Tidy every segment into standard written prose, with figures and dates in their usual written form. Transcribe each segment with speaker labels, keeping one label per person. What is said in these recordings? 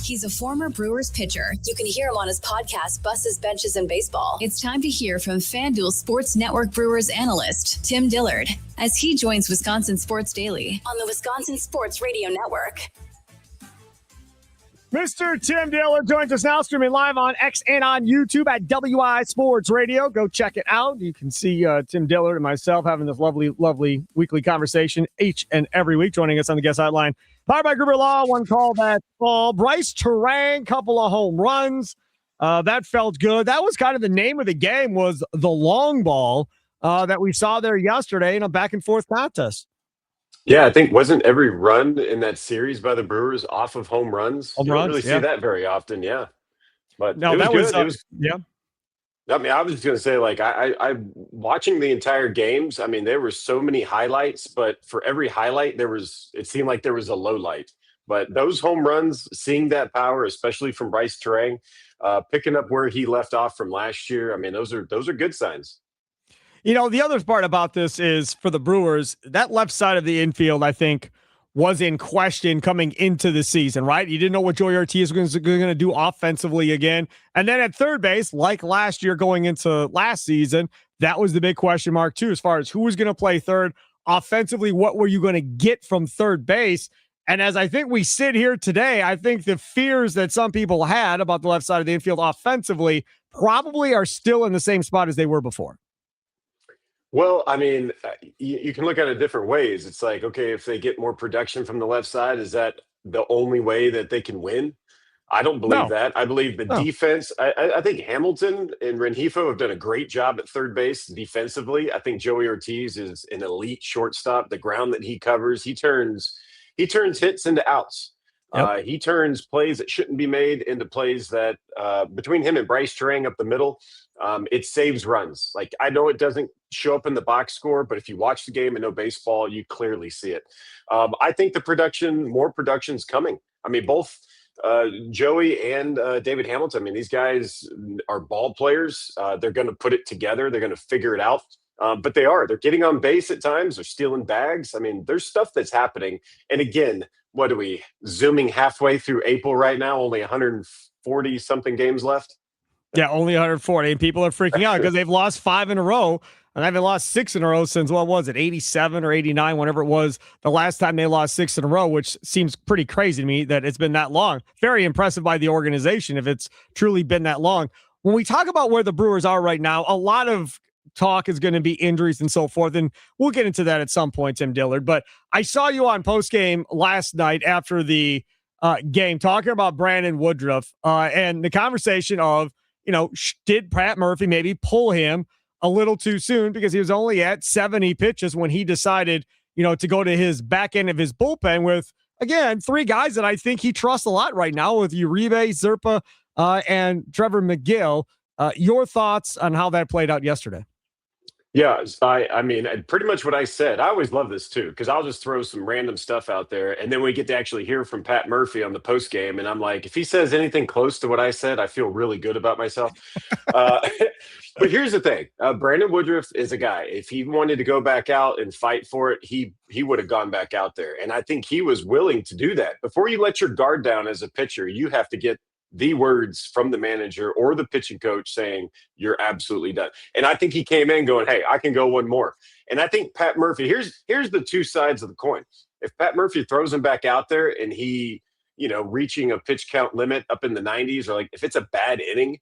Speaker 1: He's a former Brewers pitcher. You can hear him on his podcast, Buses, Benches, and Baseball. It's time to hear from FanDuel Sports Network Brewers analyst, Tim Dillard, as he joins Wisconsin Sports Daily on the Wisconsin Sports Radio Network.
Speaker 2: Mr. Tim Dillard joins us now, streaming live on X and on YouTube at WI Sports Radio. Go check it out. You can see Tim Dillard and myself having this lovely weekly conversation each and every week. Joining us on the guest hotline, powered by Gruber Law, one call that fall. Bryce Terang, couple of home runs. That felt good. That was kind of the name of the game, was the long ball that we saw there yesterday in a back-and-forth contest.
Speaker 3: Yeah, I think wasn't every run in that series by the Brewers off of home runs? You don't really see that very often, yeah. But
Speaker 2: no,
Speaker 3: it was good.
Speaker 2: Yeah.
Speaker 3: I mean, I was just going to say, like, I watching the entire games. I mean, there were so many highlights, but for every highlight, it seemed like there was a low light. But those home runs, seeing that power, especially from Bryce Terang, picking up where he left off from last year. I mean, those are good signs.
Speaker 2: You know, the other part about this is for the Brewers, that left side of the infield, I think, was in question coming into the season, right? You didn't know what Joey Ortiz was going to do offensively again. And then at third base, like last year going into last season, that was the big question mark too, as far as who was going to play third. Offensively, what were you going to get from third base? And as I think we sit here today, I think the fears that some people had about the left side of the infield offensively probably are still in the same spot as they were before.
Speaker 3: Well, I mean, you can look at it different ways. It's like, okay, if they get more production from the left side, is that the only way that they can win? I don't believe that. I believe the defense. I think Hamilton and Rengifo have done a great job at third base defensively. I think Joey Ortiz is an elite shortstop. The ground that he covers, he turns hits into outs. Yep. He turns plays that shouldn't be made into plays that between him and Bryce Terang up the middle, it saves runs. Like, I know it doesn't show up in the box score, but if you watch the game and know baseball, you clearly see it. I think more production's coming. I mean, both Joey and David Hamilton, I mean, these guys are ball players. They're going to put it together. They're going to figure it out. But they're getting on base at times. They're stealing bags. I mean, there's stuff that's happening. And again, what are we zooming halfway through April right now? Only 140 something games left.
Speaker 2: Yeah, only 140. And people are freaking out because they've lost 5 in a row. And they've lost 6 in a row since, what was it, 87 or 89, whenever it was the last time they lost 6 in a row, which seems pretty crazy to me that it's been that long. Very impressive by the organization if it's truly been that long. When we talk about where the Brewers are right now, a lot of talk is going to be injuries and so forth, and we'll get into that at some point, Tim Dillard. But I saw you on postgame last night after the game talking about Brandon Woodruff and the conversation of, did Pat Murphy maybe pull him a little too soon because he was only at 70 pitches when he decided, to go to his back end of his bullpen with, again, 3 guys that I think he trusts a lot right now with Uribe, Zerpa, and Trevor McGill. Your thoughts on how that played out yesterday?
Speaker 3: Yeah, I mean, pretty much what I said. I always love this too, because I'll just throw some random stuff out there, and then we get to actually hear from Pat Murphy on the post game, and I'm like, if he says anything close to what I said, I feel really good about myself. But here's the thing: Brandon Woodruff is a guy. If he wanted to go back out and fight for it, he would have gone back out there, and I think he was willing to do that. Before you let your guard down as a pitcher, you have to get the words from the manager or the pitching coach saying you're absolutely done. And I think he came in going, hey, I can go one more. And I think Pat Murphy, here's the two sides of the coin. If Pat Murphy throws him back out there and he, reaching a pitch count limit up in the 90s, or like if it's a bad inning,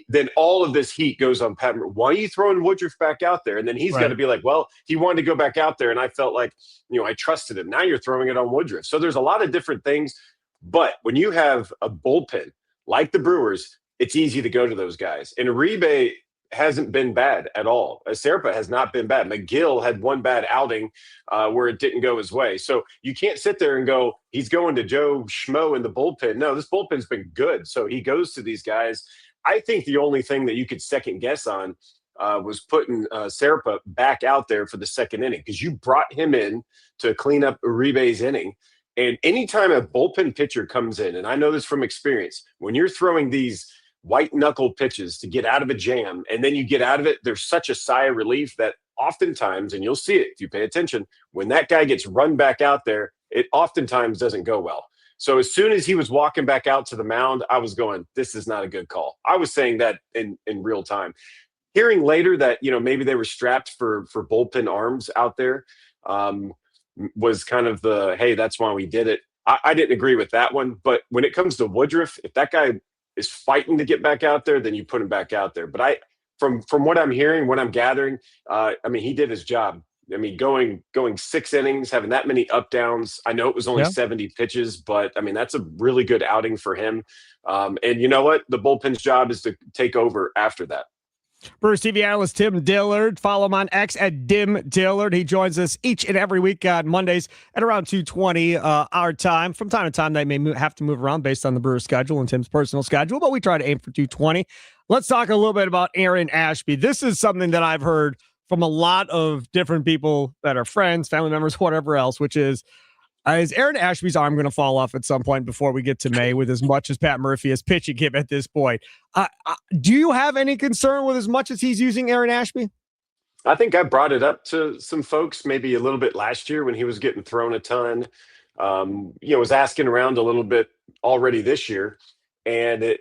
Speaker 3: then all of this heat goes on Pat Murphy. Why are you throwing Woodruff back out there? And then he's got to be like, well, he wanted to go back out there and I felt like, I trusted him. Now you're throwing it on Woodruff. So there's a lot of different things. But when you have a bullpen like the Brewers, it's easy to go to those guys. And Uribe hasn't been bad at all. Serpa has not been bad. McGill had one bad outing where it didn't go his way. So you can't sit there and go, he's going to Joe Schmo in the bullpen. No, this bullpen's been good. So he goes to these guys. I think the only thing that you could second guess on was putting Serpa back out there for the second inning, because you brought him in to clean up Uribe's inning. And anytime a bullpen pitcher comes in, and I know this from experience, when you're throwing these white knuckle pitches to get out of a jam, and then you get out of it, there's such a sigh of relief that oftentimes, and you'll see it if you pay attention, when that guy gets run back out there, it oftentimes doesn't go well. So as soon as he was walking back out to the mound, I was going, this is not a good call. I was saying that in real time. Hearing later that, maybe they were strapped for bullpen arms out there was kind of the, hey, that's why we did it. I didn't agree with that one. But when it comes to Woodruff, if that guy is fighting to get back out there, then you put him back out there. But from what I'm hearing, what I'm gathering, he did his job. I mean, going 6 innings, having that many up downs. I know it was only 70 pitches, but that's a really good outing for him. And you know what? The bullpen's job is to take over after that.
Speaker 2: Brewers TV analyst Tim Dillard. Follow him on X at Dim Dillard. He joins us each and every week on Mondays at around 2:20 our time. From time to time, they may have to move around based on the Brewers schedule and Tim's personal schedule, but we try to aim for 2:20. Let's talk a little bit about Aaron Ashby. This is something that I've heard from a lot of different people that are friends, family members, whatever else, which is Aaron Ashby's arm going to fall off at some point before we get to May with as much as Pat Murphy is pitching him at this point? Do you have any concern with as much as he's using Aaron Ashby?
Speaker 3: I think I brought it up to some folks maybe a little bit last year when he was getting thrown a ton. Was asking around a little bit already this year. And,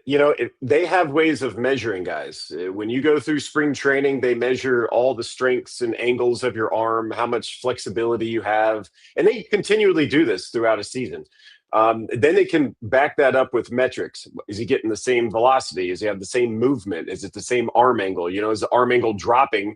Speaker 3: they have ways of measuring guys. When you go through spring training, they measure all the strengths and angles of your arm, how much flexibility you have. And they continually do this throughout a season. Then they can back that up with metrics. Is he getting the same velocity? Does he have the same movement? Is it the same arm angle? Is the arm angle dropping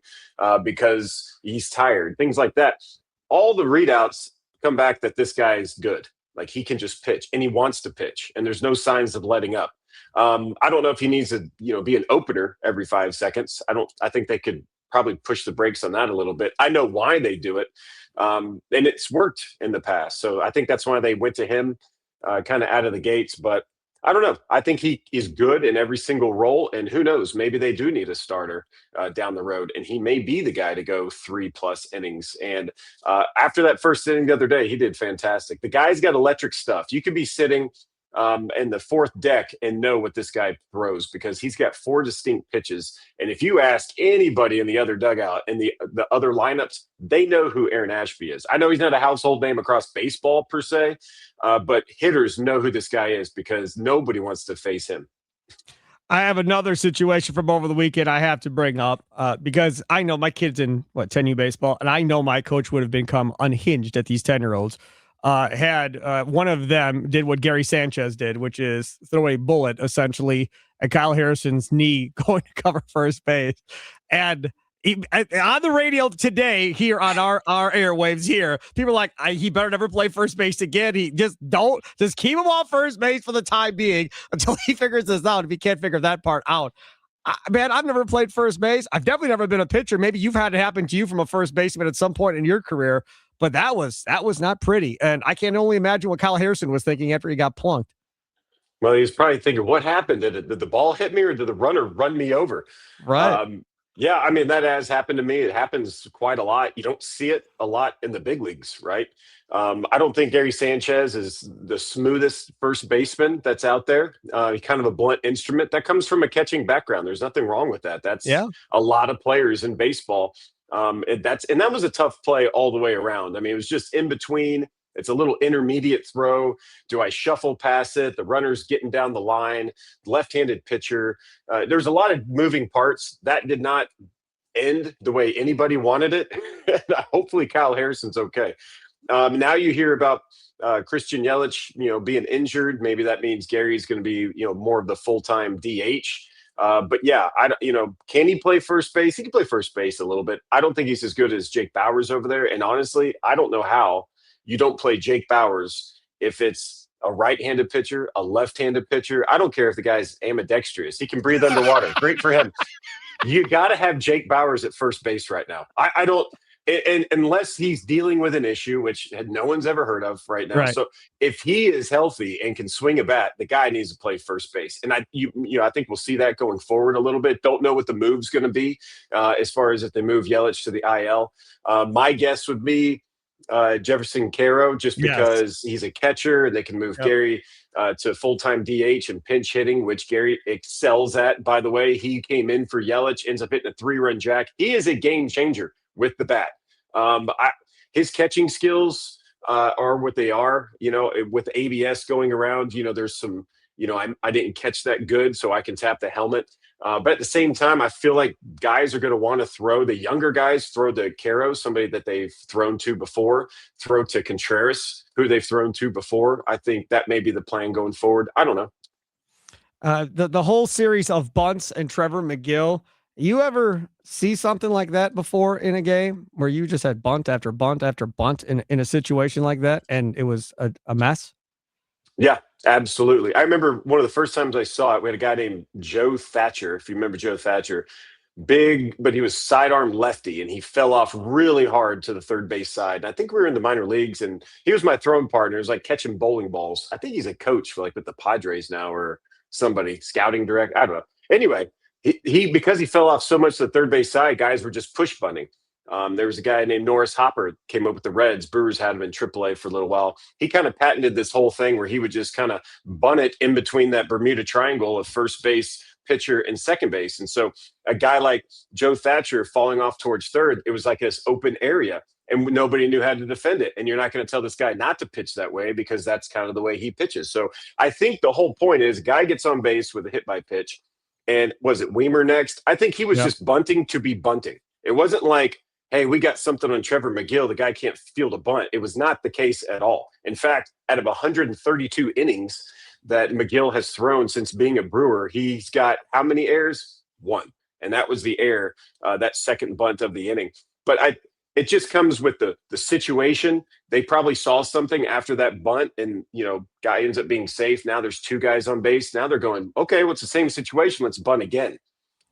Speaker 3: because he's tired? Things like that. All the readouts come back that this guy is good. Like he can just pitch and he wants to pitch and there's no signs of letting up. I don't know if he needs to, be an opener every 5 seconds. I think they could probably push the brakes on that a little bit. I know why they do it. And it's worked in the past. So I think that's why they went to him kind of out of the gates, but I don't know. I think he is good in every single role, and who knows, maybe they do need a starter down the road, and he may be the guy to go 3+ innings. And after that first inning the other day, he did fantastic. The guy's got electric stuff. You could be sitting in the 4th deck and know what this guy throws because he's got 4 distinct pitches. And if you ask anybody in the other dugout and the other lineups, they know who Aaron Ashby is. I know he's not a household name across baseball per se, but hitters know who this guy is because nobody wants to face him.
Speaker 2: I have another situation from over the weekend I have to bring up because I know my kid's in 10U baseball, and I know my coach would have become unhinged at these 10-year-olds. Had one of them did what Gary Sanchez did, which is throw a bullet essentially at Kyle Harrison's knee going to cover first base. And on the radio today here on our airwaves here, people are like, he better never play first base again. He just keep him off first base for the time being until he figures this out. If he can't figure that part out. Man, I've never played first base. I've definitely never been a pitcher. Maybe you've had it happen to you from a first baseman at some point in your career. But that was not pretty. And I can only imagine what Kyle Harrison was thinking after he got plunked.
Speaker 3: Well, he was probably thinking, what happened? Did the ball hit me or did the runner run me over?
Speaker 2: Right.
Speaker 3: Yeah, that has happened to me. It happens quite a lot. You don't see it a lot in the big leagues, right? I don't think Gary Sanchez is the smoothest first baseman that's out there. He's kind of a blunt instrument. That comes from a catching background. There's nothing wrong with that. That's a lot of players in baseball. And that was a tough play all the way around. It was just in between. It's a little intermediate throw. Do I shuffle past it? The runner's getting down the line. Left-handed pitcher. There's a lot of moving parts. That did not end the way anybody wanted it. Hopefully Kyle Harrison's okay. Now you hear about Christian Yelich, being injured. Maybe that means Gary's going to be, more of the full-time DH. But yeah, can he play first base? He can play first base a little bit. I don't think he's as good as Jake Bauers over there. And honestly, I don't know how you don't play Jake Bauers if it's a right-handed pitcher, a left-handed pitcher. I don't care if the guy's ambidextrous. He can breathe underwater. Great for him. You got to have Jake Bauers at first base right now. I don't. And unless he's dealing with an issue, which no one's ever heard of right now. Right. So if he is healthy and can swing a bat, the guy needs to play first base. And I think we'll see that going forward a little bit. Don't know what the move's going to be as far as if they move Yelich to the IL. My guess would be Jefferson Caro, just because he's a catcher and they can move Gary to full-time DH and pinch hitting, which Gary excels at, by the way. He came in for Yelich, ends up hitting a 3-run jack. He is a game changer with the bat. His catching skills are what they are. With ABS going around, there's some, I didn't catch that good, so I can tap the helmet. But at the same time, I feel like guys are going to want to throw. The younger guys throw to Caro, somebody that they've thrown to before, throw to Contreras, who they've thrown to before. I think that may be the plan going forward. I don't know.
Speaker 2: The whole series of bunts and Trevor McGill, you ever see something like that before in a game where you just had bunt after bunt after bunt in a situation like that and it was a mess?
Speaker 3: Yeah, absolutely. I remember one of the first times I saw it, we had a guy named Joe Thatcher, if you remember Joe Thatcher. Big, but he was sidearm lefty, and he fell off really hard to the third base side. And I think we were in the minor leagues, and he was my throwing partner. It was like catching bowling balls. I think he's a coach for with the Padres now, or somebody scouting direct. I don't know. Anyway, he because he fell off so much to the third base side, guys were just push bunting. There was a guy named Norris Hopper, came up with the Reds. Brewers had him in AAA for a little while. He kind of patented this whole thing where he would just kind of bunt it in between that Bermuda Triangle of first base, pitcher, and second base. And so a guy like Joe Thatcher falling off towards third, it was like this open area, and nobody knew how to defend it. And you're not going to tell this guy not to pitch that way because that's kind of the way he pitches. So I think the whole point is a guy gets on base with a hit by pitch. And was it Weimer next? I think he was just bunting to be bunting. It wasn't like, hey, we got something on Trevor McGill. The guy can't field a bunt. It was not the case at all. In fact, out of 132 innings that McGill has thrown since being a Brewer, he's got how many errors? One. And that was the error, that second bunt of the inning. But it just comes with the situation. They probably saw something after that bunt, and, guy ends up being safe. Now there's two guys on base. Now they're going, okay, well, it's the same situation. Let's bunt again.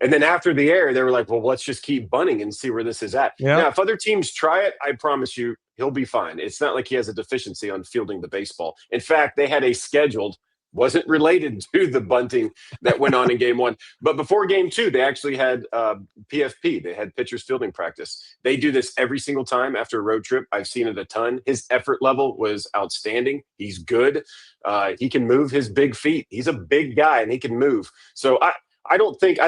Speaker 3: And then after the error, they were like, well, let's just keep bunting and see where this is at. Now, if other teams try it, I promise you he'll be fine. It's not like he has a deficiency on fielding the baseball. In fact, they had a scheduled, wasn't related to the bunting that went on in game one. But before game two, they actually had PFP. They had pitchers fielding practice. They do this every single time after a road trip. I've seen it a ton. His effort level was outstanding. He's good. He can move his big feet. He's a big guy, and he can move. So I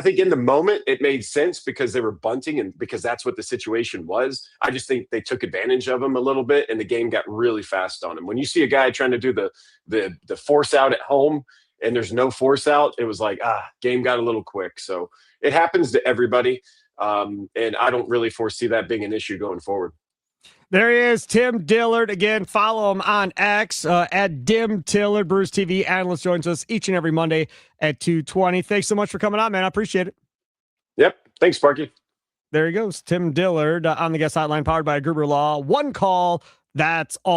Speaker 3: think in the moment it made sense because they were bunting and because that's what the situation was. I just think they took advantage of him a little bit, and the game got really fast on him. When you see a guy trying to do the force out at home and there's no force out, it was like, game got a little quick. So it happens to everybody. And I don't really foresee that being an issue going forward.
Speaker 2: There he is, Tim Dillard. Again, follow him on X at Dim Dillard. Brewers TV analyst joins us each and every Monday at 2:20. Thanks so much for coming on, man. I appreciate it.
Speaker 3: Yep. Thanks, Sparky.
Speaker 2: There he goes, Tim Dillard on the guest hotline, powered by Gruber Law. One call, that's all.